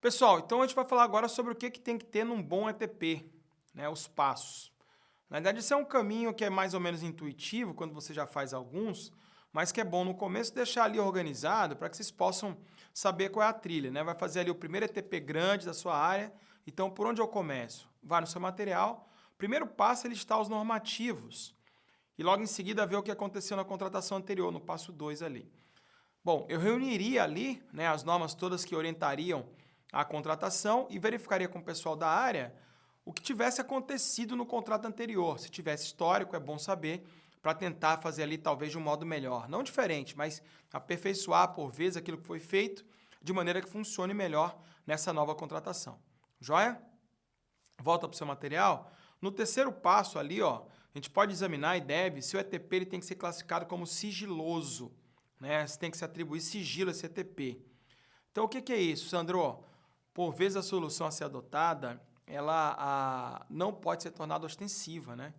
Pessoal, então a gente vai falar agora sobre o que tem que ter num bom ETP, né? Os passos. Na verdade, esse é um caminho que é mais ou menos intuitivo quando você já faz alguns, mas que é bom no começo deixar ali organizado para que vocês possam saber qual é a trilha, né? Vai fazer ali o primeiro ETP grande da sua área. Então, por onde eu começo? Vai no seu material. Primeiro passo é listar os normativos. E logo em seguida ver o que aconteceu na contratação anterior, no passo 2 ali. Bom, eu reuniria ali, né, as normas todas que orientariam a contratação e verificaria com o pessoal da área o que tivesse acontecido no contrato anterior. Se tivesse histórico, é bom saber para tentar fazer ali talvez de um modo melhor. Não diferente, mas aperfeiçoar por vezes aquilo que foi feito de maneira que funcione melhor nessa nova contratação. Joia? Volta para o seu material. No terceiro passo ali, ó, a gente pode examinar e deve se o ETP ele tem que ser classificado como sigiloso, né? Se tem que se atribuir sigilo a esse ETP. Então, o que é isso, Sandro? Por vezes a solução a ser adotada, ela não pode ser tornada ostensiva, né?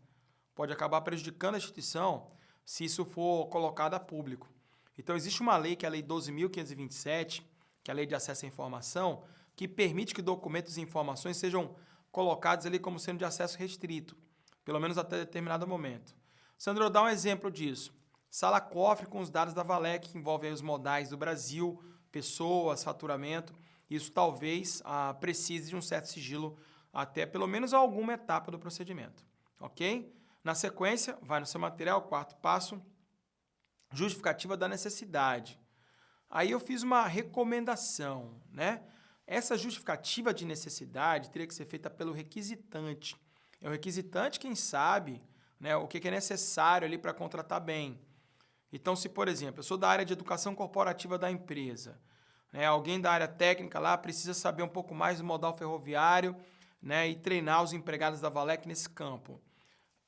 Pode acabar prejudicando a instituição se isso for colocado a público. Então, existe uma lei, que é a Lei 12.527, que é a Lei de Acesso à Informação, que permite que documentos e informações sejam colocados ali como sendo de acesso restrito, pelo menos até determinado momento. Sandro, dá um exemplo disso. Sala cofre com os dados da Valec, que envolvem os modais do Brasil, pessoas, faturamento. Isso talvez precise de um certo sigilo até pelo menos alguma etapa do procedimento, ok? Na sequência, vai no seu material, quarto passo, justificativa da necessidade. Aí eu fiz uma recomendação, né? Essa justificativa de necessidade teria que ser feita pelo requisitante. É o requisitante quem sabe, né, o que é necessário ali para contratar bem. Então, se, por exemplo, eu sou da área de educação corporativa da empresa, né, alguém da área técnica lá precisa saber um pouco mais do modal ferroviário, né, e treinar os empregados da Valec nesse campo.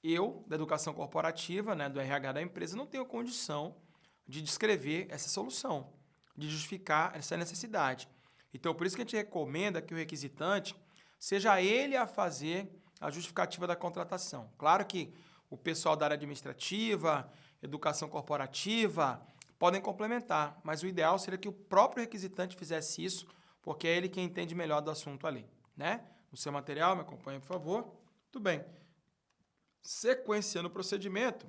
Eu, da educação corporativa, né, do RH da empresa, não tenho condição de descrever essa solução, de justificar essa necessidade. Então, por isso que a gente recomenda que o requisitante seja ele a fazer a justificativa da contratação. Claro que o pessoal da área administrativa, educação corporativa, podem complementar, mas o ideal seria que o próprio requisitante fizesse isso, porque é ele quem entende melhor do assunto ali, né? No seu material, me acompanhe, por favor. Tudo bem. Sequenciando o procedimento,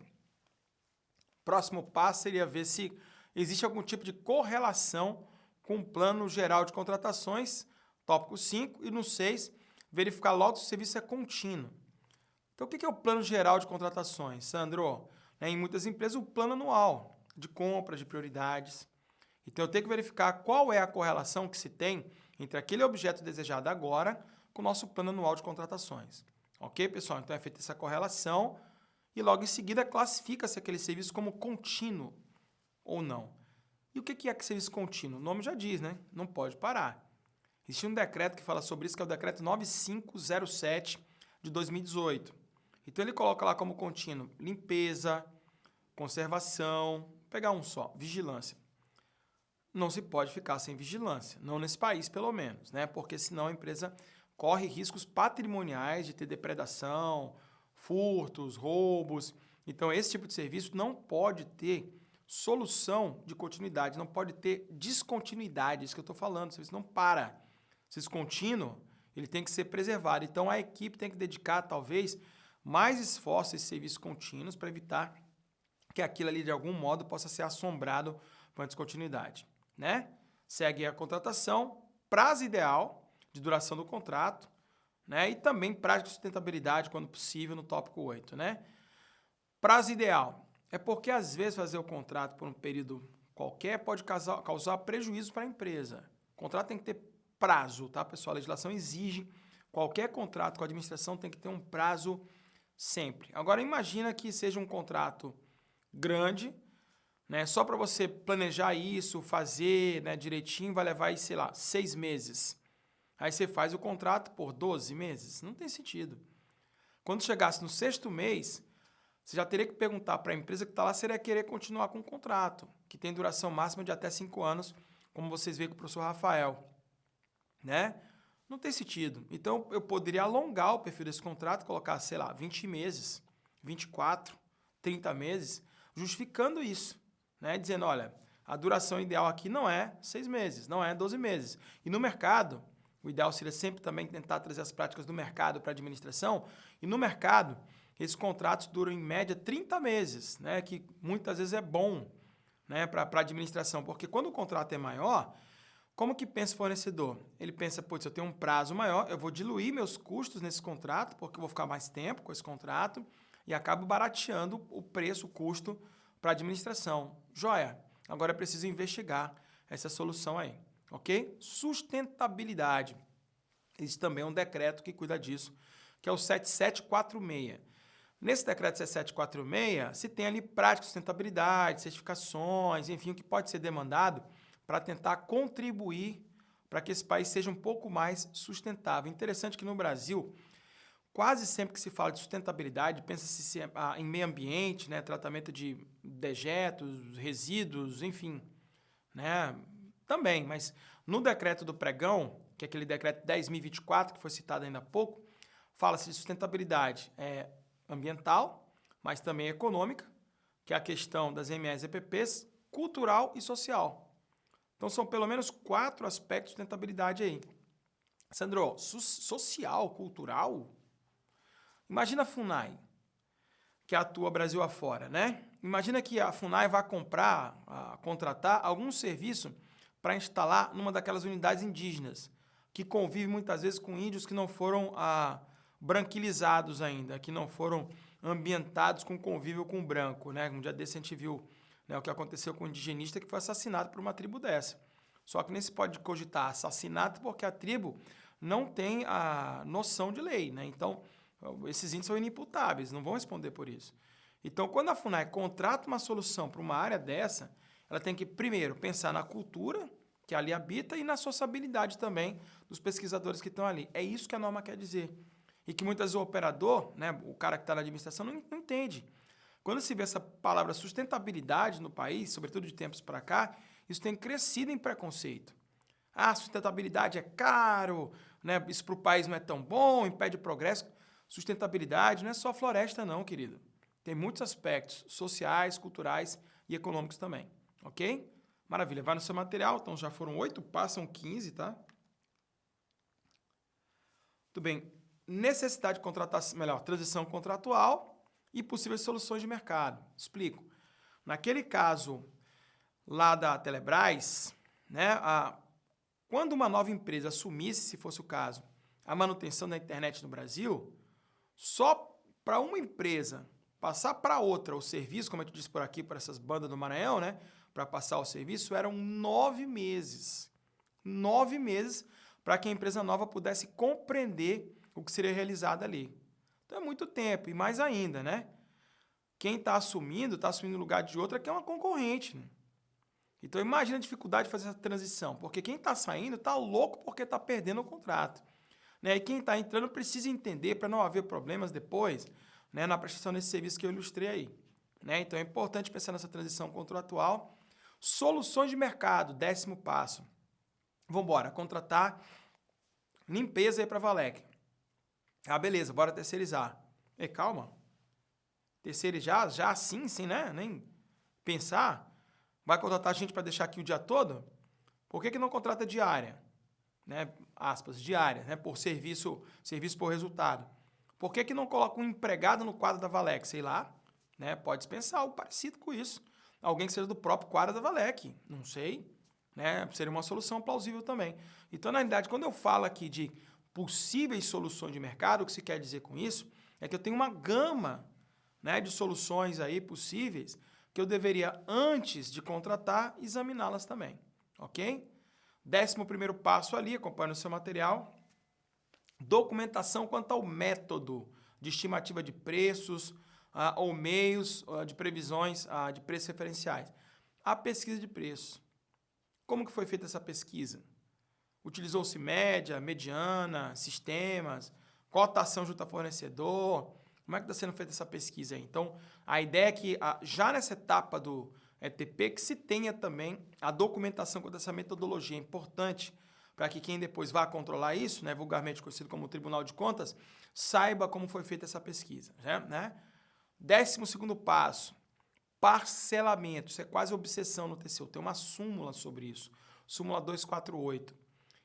próximo passo seria ver se existe algum tipo de correlação com o plano geral de contratações, tópico 5, e no 6, verificar logo se o serviço é contínuo. Então, o que é o plano geral de contratações, Sandro? Em muitas empresas, o plano anual de compras, de prioridades. Então, eu tenho que verificar qual é a correlação que se tem entre aquele objeto desejado agora com o nosso plano anual de contratações. Ok, pessoal? Então, é feita essa correlação e logo em seguida classifica-se aquele serviço como contínuo ou não. E o que é serviço contínuo? O nome já diz, né? Não pode parar. Existe um decreto que fala sobre isso, que é o decreto 9507 de 2018. Então, ele coloca lá como contínuo limpeza, conservação, vou pegar um só, vigilância. Não se pode ficar sem vigilância, não nesse país pelo menos, né? Porque senão a empresa corre riscos patrimoniais de ter depredação, furtos, roubos. Então, esse tipo de serviço não pode ter solução de continuidade, não pode ter descontinuidade, isso que eu estou falando, o serviço não para. O serviço contínuo, ele tem que ser preservado. Então, a equipe tem que dedicar, talvez, mais esforço a esses serviços contínuos para evitar que aquilo ali, de algum modo, possa ser assombrado por uma descontinuidade, né? Segue a contratação, prazo ideal de duração do contrato, né? E também prática de sustentabilidade, quando possível, no tópico 8, né? Prazo ideal é porque, às vezes, fazer o contrato por um período qualquer pode causar prejuízo para a empresa. O contrato tem que ter prazo, tá, pessoal? A legislação exige, qualquer contrato com a administração tem que ter um prazo sempre. Agora, imagina que seja um contrato grande, né? Só para você planejar isso, fazer, né, direitinho, vai levar aí, sei lá, 6 meses. Aí você faz o contrato por 12 meses. Não tem sentido. Quando chegasse no 6º mês, você já teria que perguntar para a empresa que está lá se ele ia querer continuar com o contrato, que tem duração máxima de até 5 anos, como vocês veem com o professor Rafael, né? Não tem sentido. Então, eu poderia alongar o perfil desse contrato, colocar, sei lá, 20 meses, 24, 30 meses, justificando isso, né? Dizendo, olha, a duração ideal aqui não é 6 meses, não é 12 meses. E no mercado, O ideal seria sempre também tentar trazer as práticas do mercado para a administração. E no mercado, esses contratos duram em média 30 meses, né? Que muitas vezes é bom, né, para a administração, porque quando o contrato é maior, como que pensa o fornecedor? Ele pensa, putz, eu tenho um prazo maior, eu vou diluir meus custos nesse contrato, porque eu vou ficar mais tempo com esse contrato e acabo barateando o preço, o custo para a administração. Joia, agora é preciso investigar essa solução aí, ok? Sustentabilidade. Existe também um decreto que cuida disso, que é o 7746. Nesse decreto 7746, se tem ali práticas de sustentabilidade, certificações, enfim, o que pode ser demandado para tentar contribuir para que esse país seja um pouco mais sustentável. Interessante que no Brasil, quase sempre que se fala de sustentabilidade, pensa-se em meio ambiente, né, tratamento de dejetos, resíduos, enfim, né, também, mas no decreto do pregão, que é aquele decreto 10.024, que foi citado ainda há pouco, fala-se de sustentabilidade ambiental, mas também econômica, que é a questão das MES e EPPs, cultural e social. Então, são pelo menos 4 aspectos de sustentabilidade aí. Sandro, social, cultural? Imagina a FUNAI, que atua Brasil afora, né? Imagina que a FUNAI vai contratar algum serviço para instalar numa daquelas unidades indígenas, que convive muitas vezes com índios que não foram branquilizados ainda, que não foram ambientados com convívio com o branco, né? Um dia desse a gente viu, né, o que aconteceu com um indigenista que foi assassinado por uma tribo dessa. Só que nem se pode cogitar assassinato porque a tribo não tem a noção de lei, né? Então, esses índios são inimputáveis, não vão responder por isso. Então, quando a FUNAI contrata uma solução para uma área dessa, ela tem que, primeiro, pensar na cultura que ali habita e na sociabilidade também dos pesquisadores que estão ali. É isso que a norma quer dizer. E que muitas vezes o operador, né, o cara que está na administração, não entende. Quando se vê essa palavra sustentabilidade no país, sobretudo de tempos para cá, isso tem crescido em preconceito. Ah, sustentabilidade é caro, né, isso para o país não é tão bom, impede o progresso. Sustentabilidade não é só floresta não, querido. Tem muitos aspectos sociais, culturais e econômicos também, ok? Maravilha, vai no seu material, então já foram 8, passam 15, tá? Tudo bem. Necessidade de contratação, melhor, transição contratual e possíveis soluções de mercado. Explico. Naquele caso lá da Telebrás, né, quando uma nova empresa assumisse, se fosse o caso, a manutenção da internet no Brasil, só para uma empresa passar para outra o serviço, como a gente disse por aqui, para essas bandas do Maranhão, né, para passar o serviço, eram 9 meses. 9 meses para que a empresa nova pudesse compreender o que seria realizado ali. Então é muito tempo, e mais ainda, né? Quem está assumindo o lugar de outra que é uma concorrente. Né? Então imagina a dificuldade de fazer essa transição, porque quem está saindo está louco porque está perdendo o contrato. Né? E quem está entrando precisa entender para não haver problemas depois, né, na prestação desse serviço que eu ilustrei aí. Né? Então é importante pensar nessa transição contratual. Soluções de mercado, 10º passo. Vamos embora, contratar limpeza aí para a Valec. Ah, beleza, bora terceirizar. E calma. Terceirizar já assim, né? Nem pensar. Vai contratar gente para deixar aqui o dia todo? Por que não contrata diária? Né? Aspas, diária, né? Por serviço por resultado. Por que não coloca um empregado no quadro da Valec? Sei lá, né? Pode pensar algo parecido com isso. Alguém que seja do próprio quadro da Valec. Não sei. Né? Seria uma solução plausível também. Então, na realidade, quando eu falo aqui de possíveis soluções de mercado, o que se quer dizer com isso é que eu tenho uma gama, né, de soluções aí possíveis que eu deveria, antes de contratar, examiná-las também. Ok? 11º passo ali, acompanhe no seu material. Documentação quanto ao método de estimativa de preços ou meios de previsões de preços referenciais. A pesquisa de preço. Como que foi feita essa pesquisa? Utilizou-se média, mediana, sistemas, cotação junto a fornecedor? Como é que está sendo feita essa pesquisa aí? Então, a ideia é que já nessa etapa do ETP, que se tenha também a documentação com essa metodologia. É importante para que quem depois vá controlar isso, né, vulgarmente conhecido como Tribunal de Contas, saiba como foi feita essa pesquisa. Né? 12º passo. Parcelamento, isso é quase obsessão no TCU, tem uma súmula sobre isso, súmula 248.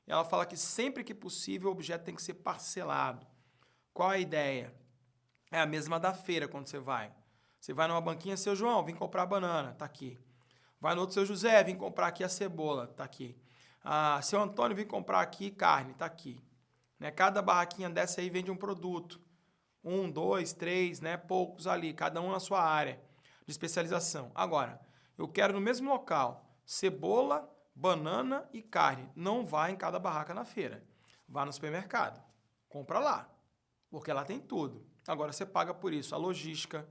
ela fala que sempre que possível o objeto tem que ser parcelado. Qual a ideia? É a mesma da feira quando você vai. Você vai numa banquinha, seu João, vim comprar banana, tá aqui. Vai no outro, seu José, vim comprar aqui a cebola, tá aqui. Ah, seu Antônio, vim comprar aqui carne, tá aqui. Né? Cada barraquinha dessa aí vende um produto. 1, 2, 3, né? Poucos ali, cada um na sua área de especialização. Agora, eu quero no mesmo local cebola, banana e carne. Não vá em cada barraca na feira. Vá no supermercado. Compra lá, porque lá tem tudo. Agora, você paga por isso. A logística,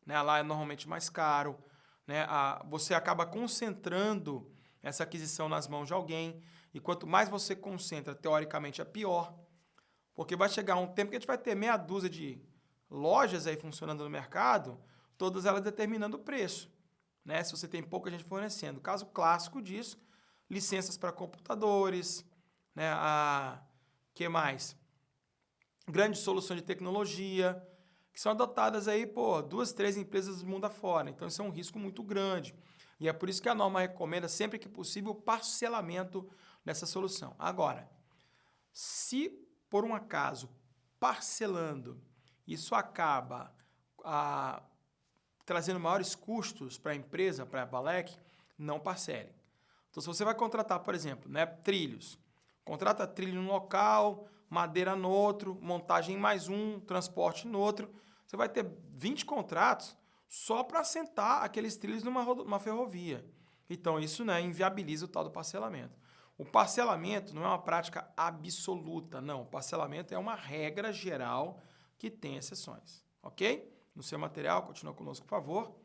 né? Lá é normalmente mais caro. Né? Você acaba concentrando essa aquisição nas mãos de alguém. E quanto mais você concentra, teoricamente, é pior. Porque vai chegar um tempo que a gente vai ter meia dúzia de lojas aí funcionando no mercado, todas elas determinando o preço. Né? Se você tem pouca gente fornecendo. Caso clássico disso, licenças para computadores, né? Que mais? Grandes soluções de tecnologia, que são adotadas aí por 2, 3 empresas do mundo afora. Então, isso é um risco muito grande. E é por isso que a norma recomenda, sempre que possível, o parcelamento dessa solução. Agora, se por um acaso, parcelando, isso acaba trazendo maiores custos para a empresa, para a Valec, não parcele. Então, se você vai contratar, por exemplo, né, trilhos, contrata trilho num local, madeira no outro, montagem em mais um, transporte no outro, você vai ter 20 contratos só para assentar aqueles trilhos numa ferrovia. Então, isso, né, inviabiliza o tal do parcelamento. O parcelamento não é uma prática absoluta, não. O parcelamento é uma regra geral que tem exceções, ok? No seu material, continua conosco, por favor.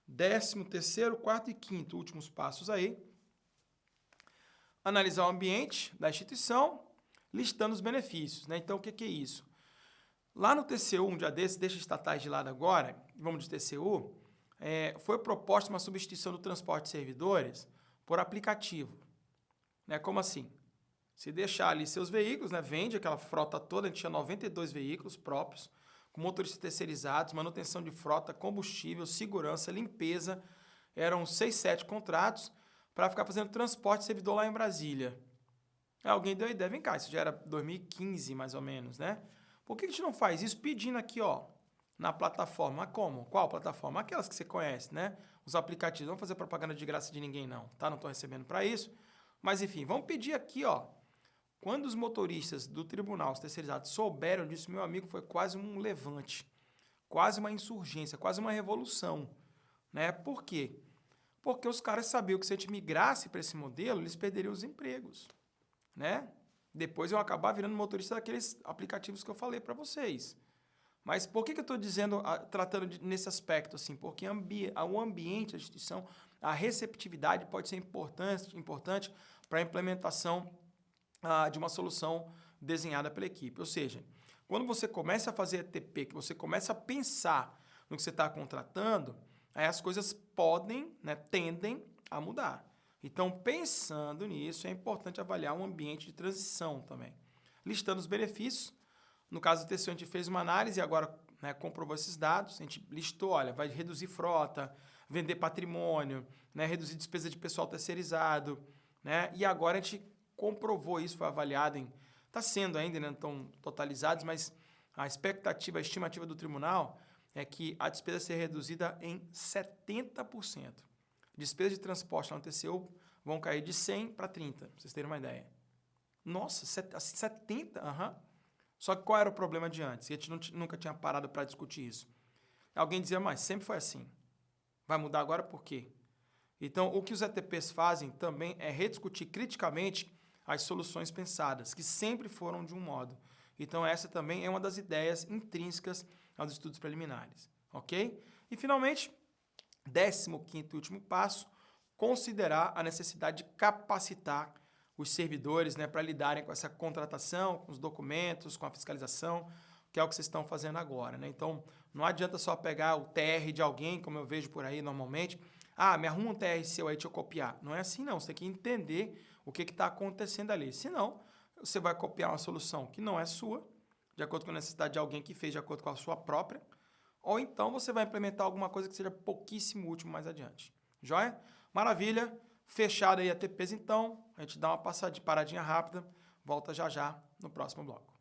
13º, 4º e 5º, últimos passos aí. Analisar o ambiente da instituição, listando os benefícios, né? Então, o que é isso? Lá no TCU, um dia desses, deixa estatais de lado agora, vamos de TCU, foi proposta uma substituição do transporte de servidores por aplicativo. Né? Como assim? Se deixar ali seus veículos, né? Vende aquela frota toda, a gente tinha 92 veículos próprios, com motoristas terceirizados, manutenção de frota, combustível, segurança, limpeza. Eram 6, 7 contratos para ficar fazendo transporte de servidor lá em Brasília. Alguém deu a ideia, vem cá, isso já era 2015 mais ou menos, né? Por que a gente não faz isso pedindo aqui, ó, na plataforma? Como? Qual plataforma? Aquelas que você conhece, né? Os aplicativos. Não vamos fazer propaganda de graça de ninguém, não, tá? Não estou recebendo para isso. Mas, enfim, vamos pedir aqui, ó. Quando os motoristas do tribunal, os terceirizados, souberam disso, meu amigo, foi quase um levante, quase uma insurgência, quase uma revolução. Né? Por quê? Porque os caras sabiam que se a gente migrasse para esse modelo, eles perderiam os empregos. Né? Depois eu acabar virando motorista daqueles aplicativos que eu falei para vocês. Mas por que eu estou dizendo, tratando nesse aspecto assim? Porque o ambiente, a instituição, a receptividade pode ser importante para a implementação de uma solução desenhada pela equipe. Ou seja, quando você começa a fazer ETP, que você começa a pensar no que você está contratando, aí as coisas podem, né, tendem a mudar. Então, pensando nisso, é importante avaliar um ambiente de transição também. Listando os benefícios. No caso do TCU, a gente fez uma análise e agora, né, comprovou esses dados. A gente listou, olha, vai reduzir frota, vender patrimônio, né, reduzir despesa de pessoal terceirizado. Né, e agora a gente comprovou isso, foi avaliado em... Está sendo ainda, né, não estão totalizados, mas a expectativa, a estimativa do tribunal é que a despesa seja reduzida em 70%. Despesas de transporte lá no TCU vão cair de 100 para 30, para vocês terem uma ideia. Nossa, 70? Uhum. Só que qual era o problema de antes? E a gente nunca tinha parado para discutir isso. Alguém dizia, mas sempre foi assim. Vai mudar agora por quê? Então, o que os ETPs fazem também é rediscutir criticamente as soluções pensadas, que sempre foram de um modo. Então, essa também é uma das ideias intrínsecas aos estudos preliminares. Ok? E, finalmente, 15º e último passo, considerar a necessidade de capacitar os servidores, né, para lidarem com essa contratação, com os documentos, com a fiscalização, que é o que vocês estão fazendo agora. Né? Então, não adianta só pegar o TR de alguém, como eu vejo por aí normalmente. Ah, me arruma um TR seu aí, deixa eu copiar. Não é assim, não. Você tem que entender o que está acontecendo ali. Senão, você vai copiar uma solução que não é sua, de acordo com a necessidade de alguém que fez de acordo com a sua própria, ou então você vai implementar alguma coisa que seja pouquíssimo útil mais adiante. Joia? Maravilha. Fechado aí a TPs, então. A gente dá uma paradinha rápida. Volta já já no próximo bloco.